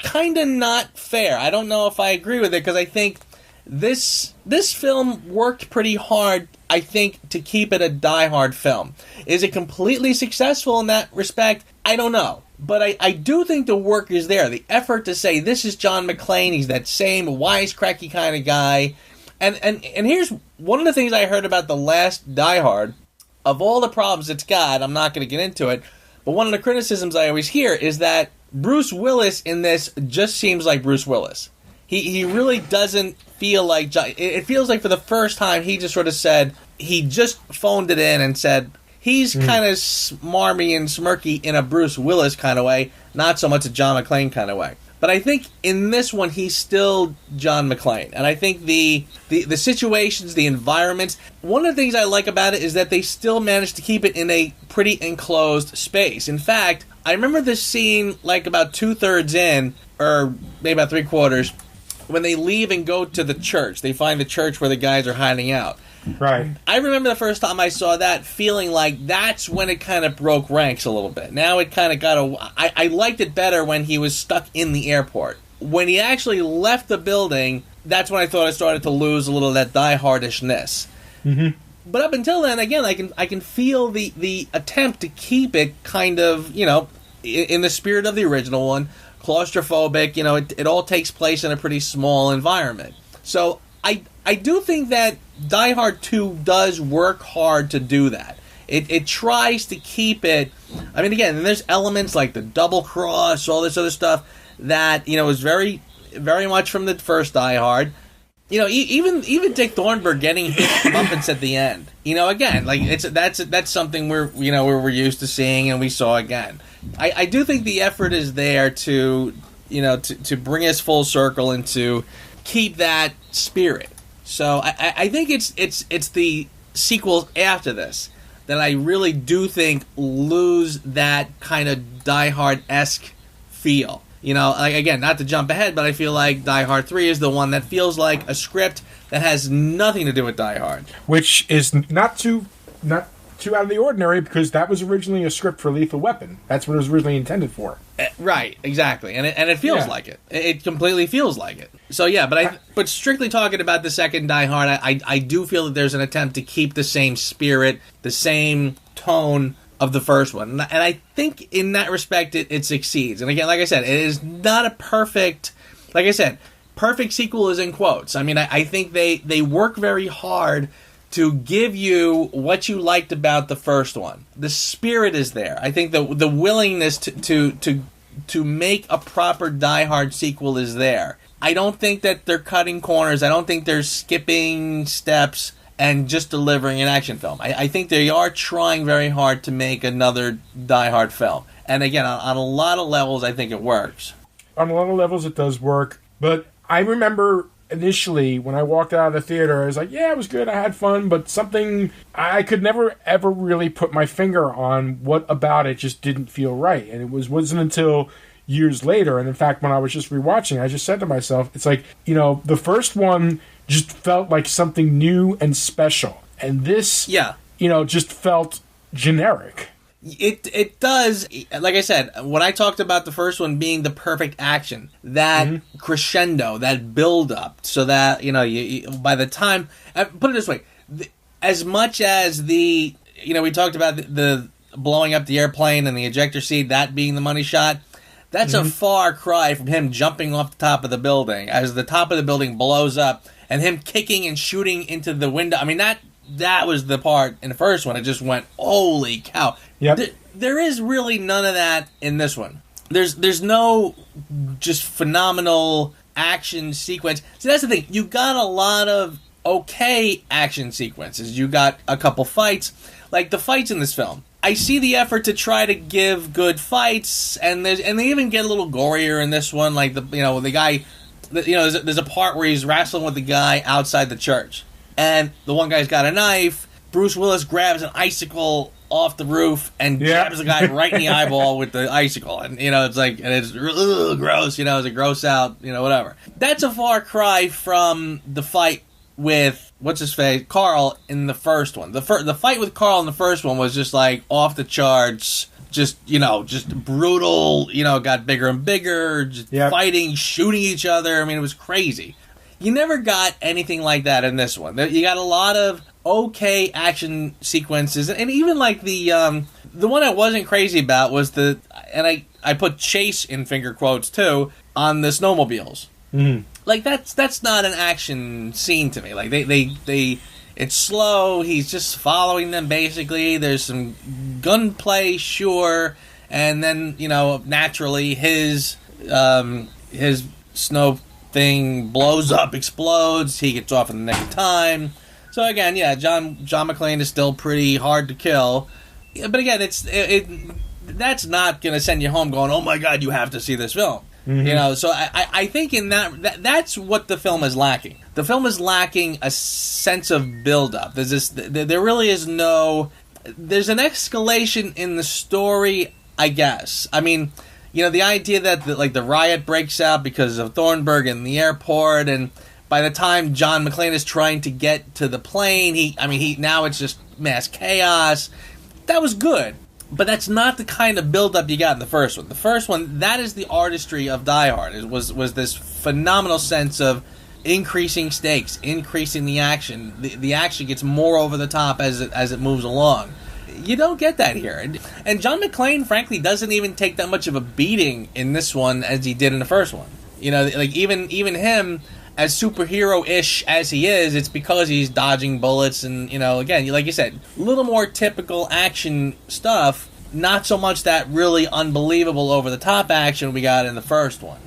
kind of not fair. I don't know if I agree with it, because I think this film worked pretty hard, I think, to keep it a Die Hard film. Is it completely successful in that respect? I don't know. But I do think the work is there. The effort to say, this is John McClane, he's that same wisecracky kind of guy. And here's one of the things I heard about the last Die Hard. Of all the problems it's got, I'm not going to get into it, but one of the criticisms I always hear is that Bruce Willis in this just seems like Bruce Willis. He really doesn't feel like John. It feels like for the first time he just sort of said, he just phoned it in and said, he's kind of smarmy and smirky in a Bruce Willis kind of way, not so much a John McClane kind of way. But I think in this one, he's still John McClane. And I think the situations, the environments, one of the things I like about it is that they still managed to keep it in a pretty enclosed space. In fact, I remember this scene like about 2/3 in, or maybe about 3/4, when they leave and go to the church. They find the church where the guys are hiding out. Right. I remember the first time I saw that feeling like that's when it kind of broke ranks a little bit. Now it kind of got I liked it better when he was stuck in the airport. When he actually left the building, that's when I thought I started to lose a little of that die-hardishness. Mm-hmm. But up until then, again, I can feel the attempt to keep it kind of, in the spirit of the original one, claustrophobic. It all takes place in a pretty small environment. So I do think that Die Hard 2 does work hard to do that. It tries to keep it. I mean, again, there's elements like the double cross, all this other stuff that is very, very much from the first Die Hard. Even Dick Thornburg getting his comeuppance at the end. Again, like that's something we're used to seeing and we saw again. I do think the effort is there to bring us full circle and to keep that spirit. So I think it's the sequels after this that I really do think lose that kind of Die Hard-esque feel. Again, not to jump ahead, but I feel like Die Hard 3 is the one that feels like a script that has nothing to do with Die Hard. Which is not too out of the ordinary, because that was originally a script for Lethal Weapon. That's what it was originally intended for. Right, exactly. And it feels like it. It completely feels like it. So yeah, but strictly talking about the second Die Hard, I do feel that there's an attempt to keep the same spirit, the same tone of the first one. And I think in that respect it succeeds. And again, like I said, it is not a perfect, like I said, perfect sequel is in quotes. I mean, I think they work very hard to give you what you liked about the first one. The spirit is there. I think the willingness to make a proper Die Hard sequel is there. I don't think that they're cutting corners. I don't think they're skipping steps and just delivering an action film. I think they are trying very hard to make another Die Hard film. And again, on a lot of levels, I think it works. On a lot of levels, it does work. But I remember initially, when I walked out of the theater, I was like, yeah, it was good, I had fun, but something I could never, ever really put my finger on what about it just didn't feel right. And it wasn't until years later, and in fact, when I was just rewatching, I just said to myself, it's like, the first one just felt like something new and special. And this, just felt generic. It does. Like I said, when I talked about the first one being the perfect action, that crescendo, that build up, so that you by the time, put it this way, as much as we talked about the blowing up the airplane and the ejector seat, that being the money shot, that's a far cry from him jumping off the top of the building as the top of the building blows up and him kicking and shooting into the window. I mean, that was the part in the first one. It just went, holy cow. Yep. There is really none of that in this one. There's no just phenomenal action sequence. See, that's the thing. You got a lot of okay action sequences. You got a couple fights. Like the fights in this film. I see the effort to try to give good fights, and they even get a little gorier in this one. Like the guy, there's a part where he's wrestling with the guy outside the church, and the one guy's got a knife. Bruce Willis grabs an icicle off the roof and jabs the guy right in the eyeball with the icicle, and it's like, and it's gross. It's a gross out, whatever. That's a far cry from the fight with what's his face, Carl, in the first one. The fight with Carl in the first one was just like off the charts, just brutal. Got bigger and bigger, just fighting, shooting each other. I mean, it was crazy. You never got anything like that in this one. You got a lot of okay action sequences, and even like the one I wasn't crazy about was and I put chase in finger quotes too on the snowmobiles. Mm-hmm. Like that's not an action scene to me. Like they it's slow. He's just following them basically. There's some gunplay, sure, and then naturally his snow thing blows up, explodes. He gets off in the nick of time. So again, John McClane is still pretty hard to kill. Yeah, but again, that's not going to send you home going, oh my God, you have to see this film. Mm-hmm. So I think in that's what the film is lacking. The film is lacking a sense of build-up. There really is there's an escalation in the story, I guess. I mean, the idea that the riot breaks out because of Thornburg in the airport, and by the time John McClane is trying to get to the plane, now it's just mass chaos. That was good, but that's not the kind of build-up you got in the first one. The first one, that is the artistry of Die Hard. It was this phenomenal sense of increasing stakes, increasing the action. The action gets more over the top as it moves along. You don't get that here. And John McClane, frankly, doesn't even take that much of a beating in this one as he did in the first one. Even him, as superhero-ish as he is, it's because he's dodging bullets and, again, like you said, a little more typical action stuff, not so much that really unbelievable over-the-top action we got in the first one.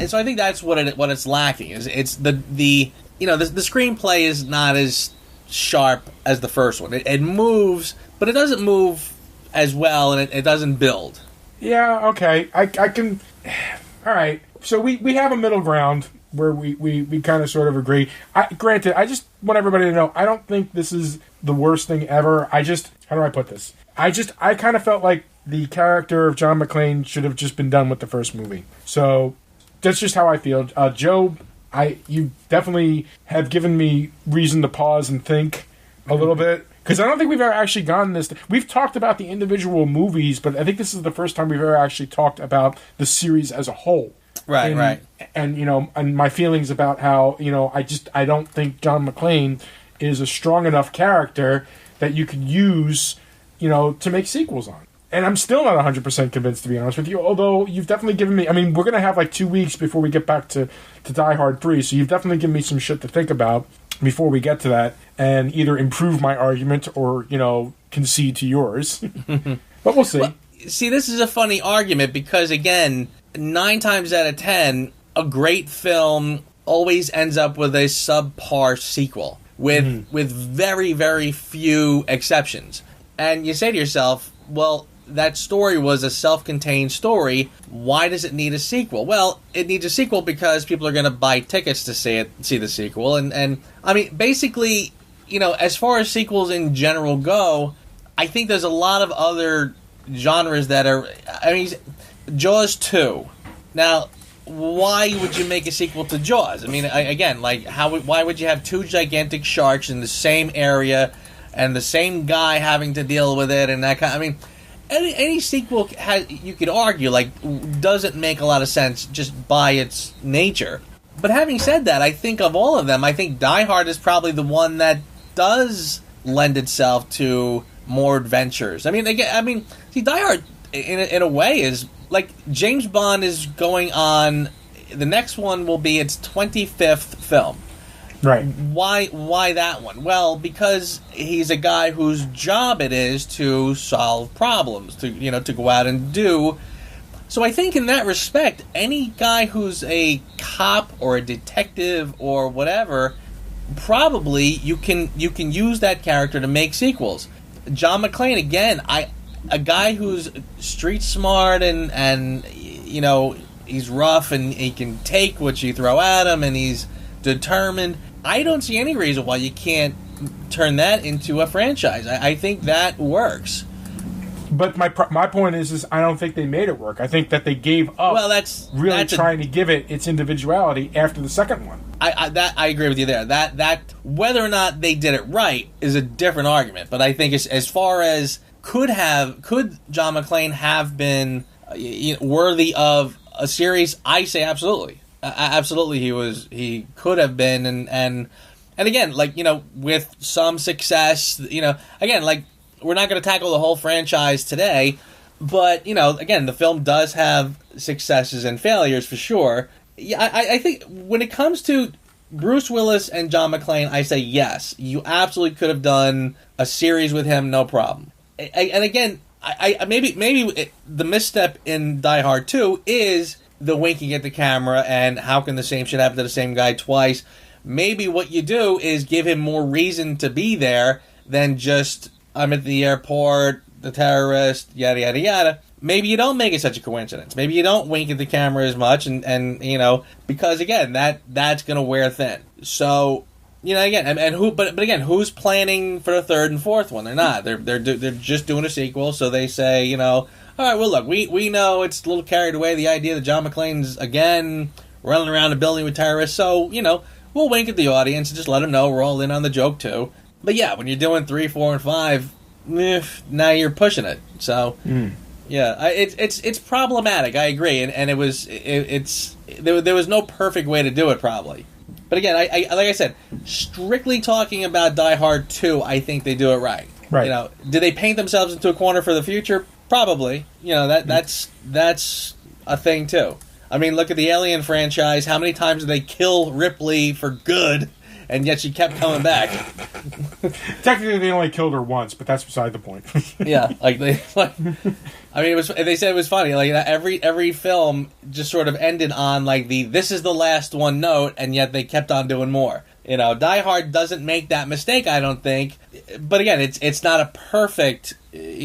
So I think that's what it's lacking. It's the screenplay is not as sharp as the first one. It moves, but it doesn't move as well, and it doesn't build. Yeah, okay. I can... All right. So we have a middle ground where we kind of sort of agree. Granted, I just want everybody to know, I don't think this is the worst thing ever. How do I put this? I kind of felt like the character of John McClane should have just been done with the first movie. So that's just how I feel. Joe, you definitely have given me reason to pause and think a little bit. Because I don't think we've ever actually gotten this. We've talked about the individual movies, but I think this is the first time we've ever actually talked about the series as a whole. Right. And and my feelings about how, I don't think John McClane is a strong enough character that you could use, to make sequels on. And I'm still not 100% convinced, to be honest with you, although you've definitely given me... we're going to have 2 weeks before we get back to Die Hard 3, so you've definitely given me some shit to think about before we get to that, and either improve my argument or, concede to yours. But we'll see. Well, see, this is a funny argument because, again, 9 times out of 10, a great film always ends up with a subpar sequel, with very, very few exceptions. And you say to yourself, well, that story was a self-contained story. Why does it need a sequel? Well, it needs a sequel because people are going to buy tickets to see the sequel. And basically, as far as sequels in general go, I think there's a lot of other genres that are... Jaws 2. Now, why would you make a sequel to Jaws? Why would you have 2 gigantic sharks in the same area and the same guy having to deal with it and that kind? Any sequel you could argue doesn't make a lot of sense just by its nature. But having said that, I think of all of them, I think Die Hard is probably the one that does lend itself to more adventures. See, Die Hard in a way is like James Bond is going on. The next one will be its 25th film. Right. Why that one? Well, because he's a guy whose job it is to solve problems, to go out and do. So I think in that respect, any guy who's a cop or a detective or whatever, probably you can use that character to make sequels. John McClane, again, a guy who's street smart and you know, he's rough and he can take what you throw at him and he's determined. I don't see any reason why you can't turn that into a franchise. I think that works. But my point is I don't think they made it work. I think that they gave up. Well, that's trying to give it its individuality after the second one. I agree with you there. That whether or not they did it right is a different argument. But I think as far as could John McClane have been worthy of a series, I say absolutely. Absolutely, he could have been, and again, like, you know, with some success, you know, again, like, we're not going to tackle the whole franchise today, but, you know, again, the film does have successes and failures for sure. Yeah, I think when it comes to Bruce Willis and John McClane, I say yes, you absolutely could have done a series with him, no problem. And again, maybe the misstep in Die Hard 2 is the winking at the camera and how can the same shit happen to the same guy twice. Maybe what you do is give him more reason to be there than just, I'm at the airport, the terrorist, yada, yada, yada. Maybe you don't make it such a coincidence. Maybe you don't wink at the camera as much and you know, because again, that's going to wear thin. So, you know, again, but again, who's planning for the third and fourth one? They're not. They're just doing a sequel, so they say, you know, all right, well, look, we know it's a little carried away, the idea that John McClane's, again, running around a building with terrorists, so, you know, we'll wink at the audience and just let them know we're all in on the joke, too. But, yeah, when you're doing 3, 4, and 5, now you're pushing it. So, yeah, it's problematic, I agree, and there was no perfect way to do it, probably. But, again, I like I said, strictly talking about Die Hard 2, I think they do it right. Right. You know, did they paint themselves into a corner for the future? Probably. You know, that's a thing, too. I mean, look at the Alien franchise. How many times did they kill Ripley for good, and yet she kept coming back? Technically, they only killed her once, but that's beside the point. Yeah, I mean, they said it was funny. Like, every film just sort of ended on, like, this is the last one note, and yet they kept on doing more. You know, Die Hard doesn't make that mistake, I don't think. But again, it's not a perfect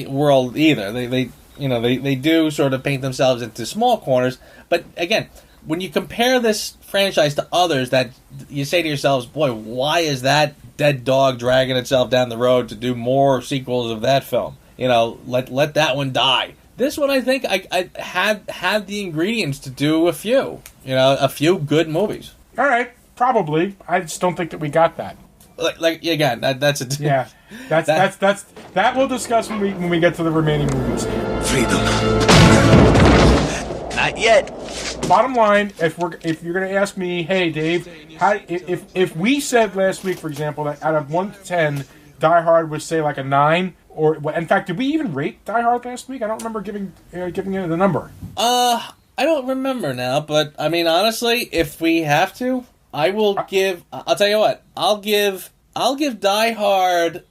world either. They do sort of paint themselves into small corners. But again, when you compare this franchise to others, that you say to yourselves, boy, why is that dead dog dragging itself down the road to do more sequels of that film? You know, let that one die. This one, I think, I had the ingredients to do a few good movies. All right. Probably. I just don't think that we got that. Like again, that's a yeah. That we'll discuss when we get to the remaining movies. Freedom. Not yet. Bottom line, if you're going to ask me, hey Dave, if we said last week, for example, that out of 1 to 10, Die Hard was say like a 9, or in fact, did we even rate Die Hard last week? I don't remember giving it the number. I don't remember now, but I mean, honestly, if we have to, I will give. I'll tell you what. I'll give Die Hard.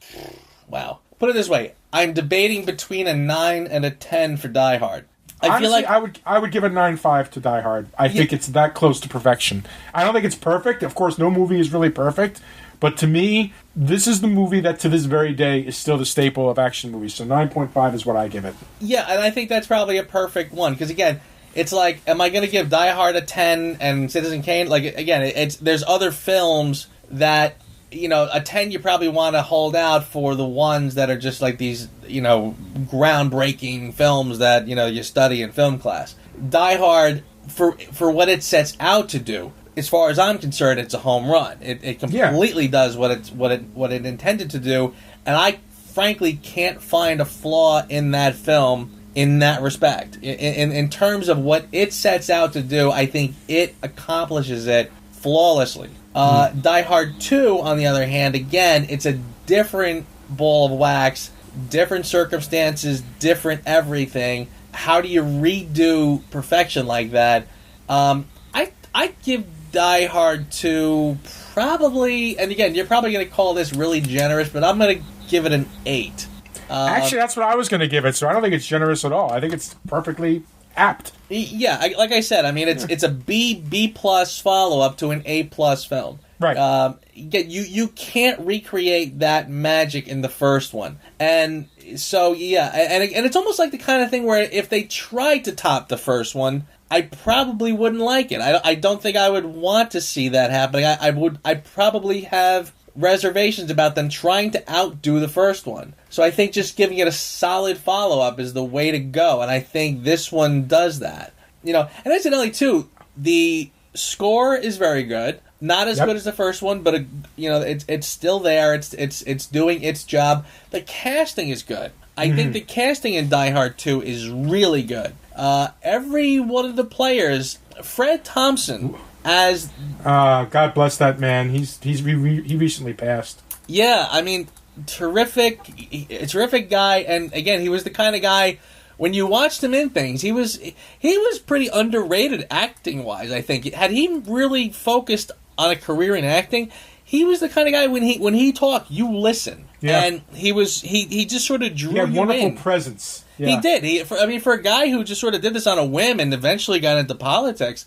Wow. Put it this way. I'm debating between a 9 and a 10 for Die Hard. I feel like I would give a 9.5 to Die Hard. I think it's that close to perfection. I don't think it's perfect. Of course, no movie is really perfect. But to me, this is the movie that to this very day is still the staple of action movies. So 9.5 is what I give it. Yeah, and I think that's probably a perfect one. Because again, it's like, am I going to give Die Hard a 10 and Citizen Kane? Like, again, there's other films that, you know, a 10 you probably want to hold out for the ones that are just like these, you know, groundbreaking films that, you know, you study in film class. Die Hard, for what it sets out to do, as far as I'm concerned, it's a home run. It completely does what it intended to do, and I frankly can't find a flaw in that film in that respect. In terms of what it sets out to do, I think it accomplishes it flawlessly. Die Hard 2, on the other hand, again, it's a different ball of wax, different circumstances, different everything. How do you redo perfection like that? I give Die Hard 2 probably, and again, you're probably going to call this really generous, but I'm going to give it an 8. Actually, that's what I was going to give it, so I don't think it's generous at all. I think it's perfectly apt. Yeah, like I said, I mean, it's a B+ follow-up to an A+ film. Right. You can't recreate that magic in the first one. And So yeah, and it's almost like the kind of thing where if they tried to top the first one, I probably wouldn't like it. I don't think I would want to see that happening. I'd probably have reservations about them trying to outdo the first one. So I think just giving it a solid follow-up is the way to go, and I think this one does that. You know, and incidentally too, the score is very good. Not as good as the first one, but you know, it's still there. It's doing its job. The casting is good. I think the casting in Die Hard 2 is really good. Every one of the players, Fred Thompson as God bless that man. He recently passed. Yeah, I mean, terrific guy, and again, he was the kind of guy. When you watched him in things, he was pretty underrated acting wise. I think had he really focused on a career in acting, he was the kind of guy when he talked, you listen, and he just sort of drew you in. He had wonderful presence. Yeah. He did. For a guy who just sort of did this on a whim and eventually got into politics,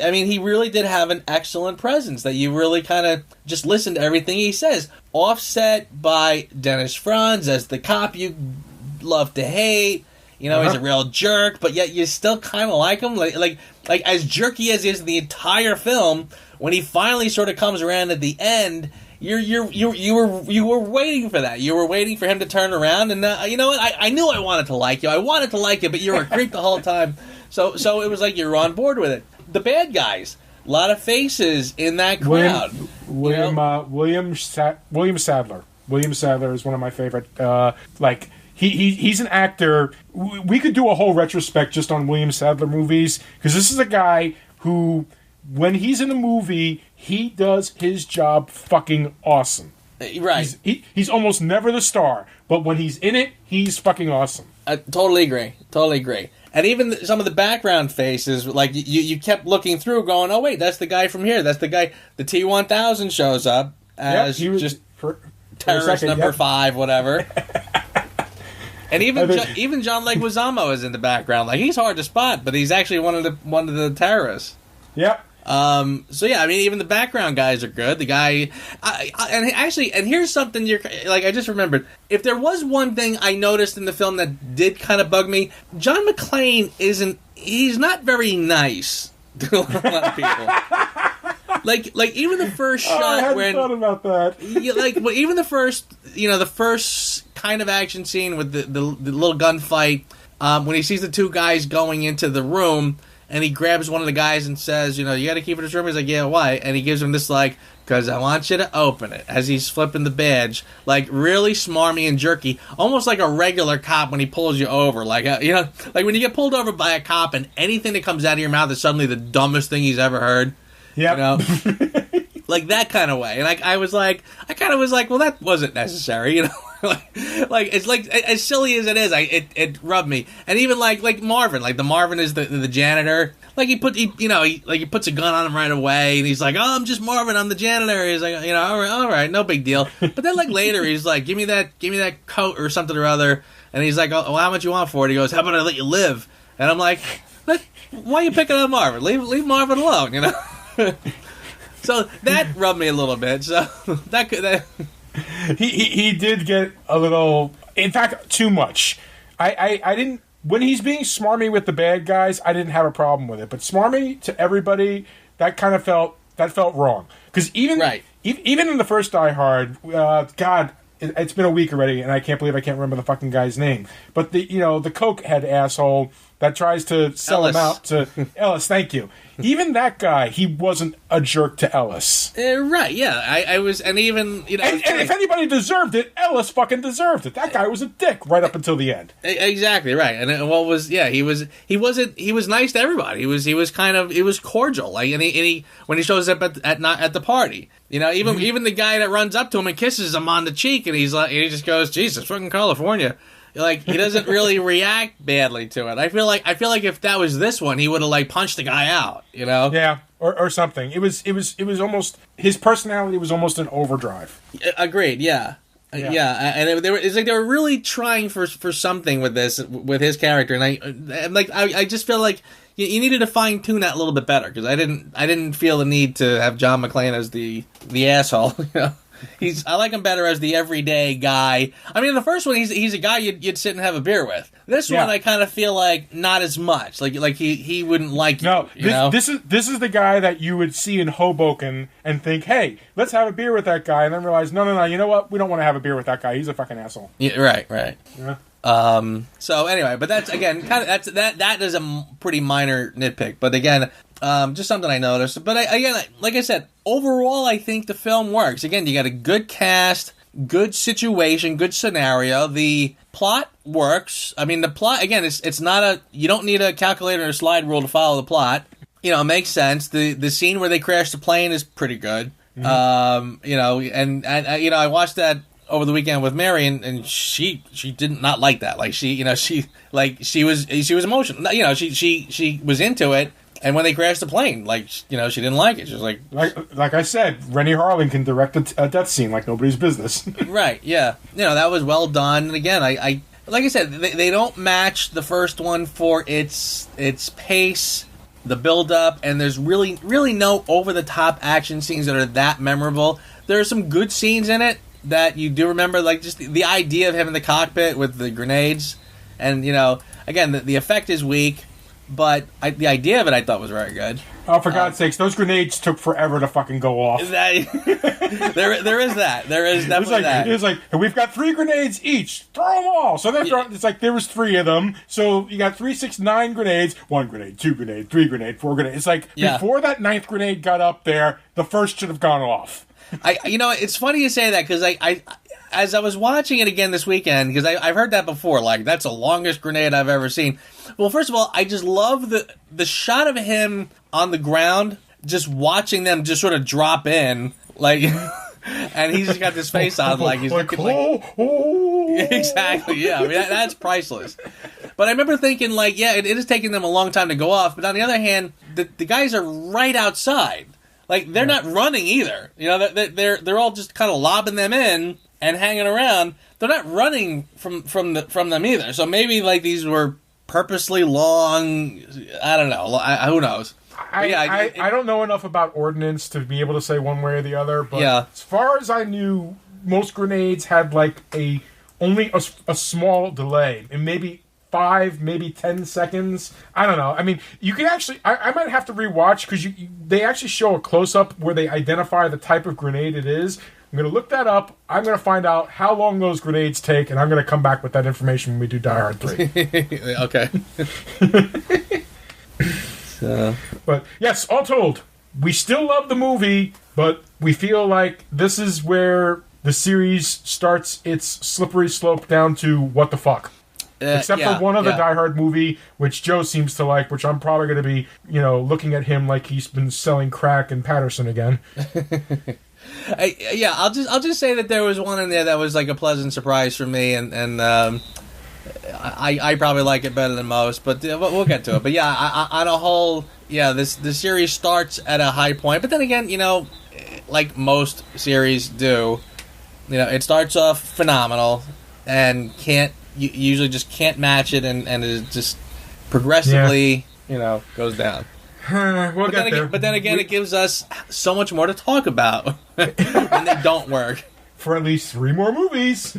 I mean, he really did have an excellent presence that you really kind of just listen to everything he says. Offset by Dennis Franz as the cop you love to hate. You know, he's a real jerk, but yet you still kind of like him. Like as jerky as he is in the entire film, when he finally sort of comes around at the end, you were waiting for that. You were waiting for him to turn around, and you know what? I knew I wanted to like you. I wanted to like you, but you were a creep the whole time. So it was like you were on board with it. The bad guys, a lot of faces in that crowd. William Sadler. William Sadler is one of my favorite. He's an actor. We could do a whole retrospect just on William Sadler movies, because this is a guy who, when he's in a movie, he does his job fucking awesome. Right. He's almost never the star, but when he's in it, he's fucking awesome. I totally agree. And even some of the background faces, like you kept looking through, going, "Oh wait, that's the guy from here. That's the guy." The T-1000 shows up as terrorist number 5, whatever. And even John Leguizamo is in the background. Like, he's hard to spot, but he's actually one of the terrorists. Yep. So yeah, I mean, even the background guys are good. The guy, and here's something I just remembered. If there was one thing I noticed in the film that did kind of bug me, John McClane he's not very nice to a lot of people. like even the first shot I hadn't thought about that. Even the first kind of action scene with the little gunfight, when he sees the two guys going into the room. And he grabs one of the guys and says, you got to keep it in this room. He's like, yeah, why? And he gives him this, because I want you to open it, as he's flipping the badge. Really smarmy and jerky. Almost like a regular cop when he pulls you over. Like when you get pulled over by a cop and anything that comes out of your mouth is suddenly the dumbest thing he's ever heard. Yeah. Like that kind of way. And I kind of was like, well, that wasn't necessary, it's like as silly as it is, it rubbed me. And even like Marvin, the Marvin is the janitor. He puts a gun on him right away, and he's like, "Oh, I'm just Marvin, I'm the janitor." He's like, all right, no big deal. But then later, he's like, "Give me that coat or something or other," and he's like, "Oh, how much you want for it?" He goes, "How about I let you live?" And I'm like, "Why are you picking on Marvin? Leave Marvin alone, So that rubbed me a little bit. So that. He did get a little, in fact, too much. I didn't, when he's being smarmy with the bad guys, I didn't have a problem with it. But smarmy to everybody, that kind of felt wrong. Because even in the first Die Hard, God, it's been a week already, and I can't believe I can't remember the fucking guy's name. But the cokehead asshole that tries to sell him out to Ellis. Thank you. Even that guy, he wasn't a jerk to Ellis. Right, yeah. I was, and even, And if anybody deserved it, Ellis fucking deserved it. That guy was a dick right up until the end. Exactly, right. And he was nice to everybody. He was cordial. And he when he shows up at the party. Even the guy that runs up to him and kisses him on the cheek, and he just goes, "Jesus, fucking California." He doesn't really react badly to it. I feel like if that was this one, he would have punched the guy out, Yeah, or something. It was almost, his personality was almost an overdrive. Agreed. Yeah. And it's like they were really trying for something with his character, and I just feel like you needed to fine tune that a little bit better, because I didn't feel the need to have John McClane as the asshole. I like him better as the everyday guy. I mean, in the first one, he's a guy you'd sit and have a beer with. This one, I kind of feel like not as much. Like he wouldn't like you. No, this is the guy that you would see in Hoboken and think, hey, let's have a beer with that guy, and then realize, no, you know what? We don't want to have a beer with that guy. He's a fucking asshole. Yeah, right. Yeah. So anyway, but that's again that is a pretty minor nitpick. But again, just something I noticed. But like I said, overall, I think the film works. Again, you got a good cast, good situation, good scenario. The plot works. I mean, the plot again, it's not you don't need a calculator or a slide rule to follow the plot. You know, it makes sense. The scene where they crash the plane is pretty good. Mm-hmm. You know, and I watched that over the weekend with Mary, and she did not like that. Like she was emotional. You know, she was into it, and when they crashed the plane, she didn't like it. She was like I said, Rennie Harlan can direct a death scene like nobody's business. Right? Yeah. You know, that was well done. And again, I like I said, they don't match the first one for its pace, the build up, and there's really no over the top action scenes that are that memorable. There are some good scenes in it that you do remember, like just the idea of him in the cockpit with the grenades, and again the effect is weak, but the idea of it I thought was very good. Oh, for God's sakes, those grenades took forever to fucking go off. There is that. There is definitely that. It's like, we've got 3 grenades each. Throw them all. So then it's like there was 3 of them. So you got 3, 6, 9 grenades. 1 grenade, 2 grenade, 3 grenade, 4 grenade. It's like before that 9th grenade got up there, the first should have gone off. It's funny you say that because I as I was watching it again this weekend, because I've heard that before, like that's the longest grenade I've ever seen. Well, first of all, I just love the shot of him on the ground, just watching them just sort of drop in, like, and he's just got this face on, like he's looking like exactly, yeah. I mean, that's priceless. But I remember thinking, like, yeah, it is taking them a long time to go off. But on the other hand, the guys are right outside. Like, they're not running either. You know, they're all just kind of lobbing them in and hanging around. They're not running from them either. So maybe, like, these were purposely long. I don't know. Who knows? I don't know enough about ordnance to be able to say one way or the other. But as far as I knew, most grenades had, like, only a small delay. And maybe 5, maybe 10 seconds. I don't know. I mean, you can actually... I might have to rewatch because they actually show a close-up where they identify the type of grenade it is. I'm going to look that up. I'm going to find out how long those grenades take, and I'm going to come back with that information when we do Die Hard 3. Okay. But, yes, all told, we still love the movie, but we feel like this is where the series starts its slippery slope down to what the fuck. Except for one other Die Hard movie, which Joe seems to like, which I'm probably going to be, looking at him like he's been selling crack in Patterson again. I'll just say that there was one in there that was like a pleasant surprise for me, and I probably like it better than most, but we'll get to it. But yeah, on a whole, the series starts at a high point, but then again, like most series do, it starts off phenomenal and you usually just can't match it, and it just progressively, goes down. We'll get there. But then again, it gives us so much more to talk about when they don't work. For at least 3 more movies.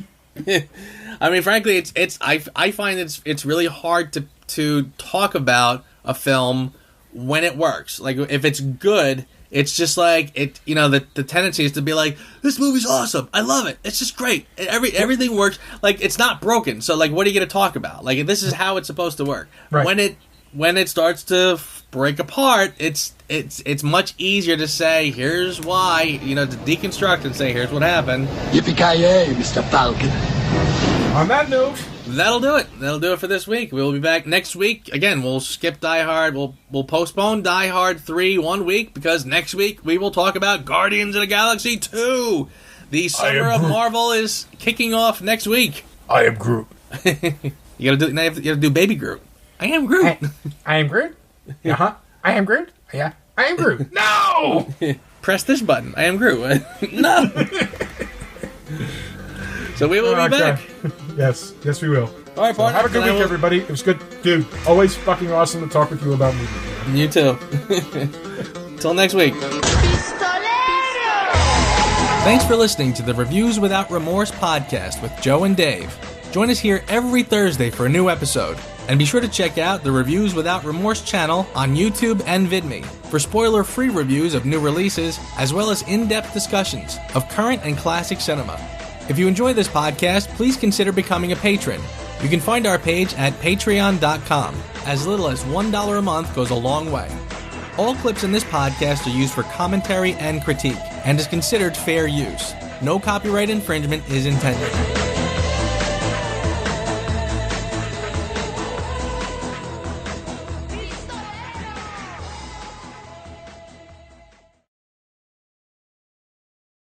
I mean, frankly, I find it's really hard to talk about a film when it works. Like, if it's good, it's just like it. The tendency is to be like, this movie's awesome, I love it, it's just great, everything works. Like, it's not broken. So, like, what are you going to talk about? Like, this is how it's supposed to work. Right. When it starts to break apart, it's much easier to say, here's why, to deconstruct and say, here's what happened. Yippee-ki-yay, Mr. Falcon. On that note, that'll do it. That'll do it for this week. We'll be back next week. Again, we'll skip Die Hard. We'll postpone Die Hard 3 1 week, because next week we will talk about Guardians of the Galaxy 2. The summer of Marvel is kicking off next week. I am Groot. You gotta do Baby Groot. I am Groot. I am Groot. Uh-huh. I am Groot. Yeah. I am Groot. No! Press this button. I am Groot. No! So we will be back. Yes, we will. All right, partner. Have a good week, everybody. It was good. Dude, always fucking awesome to talk with you about movies. You too. Until next week. Pistolero! Thanks for listening to the Reviews Without Remorse podcast with Joe and Dave. Join us here every Thursday for a new episode. And be sure to check out the Reviews Without Remorse channel on YouTube and VidMe for spoiler-free reviews of new releases, as well as in-depth discussions of current and classic cinema. If you enjoy this podcast, please consider becoming a patron. You can find our page at patreon.com. As little as $1 a month goes a long way. All clips in this podcast are used for commentary and critique, and is considered fair use. No copyright infringement is intended.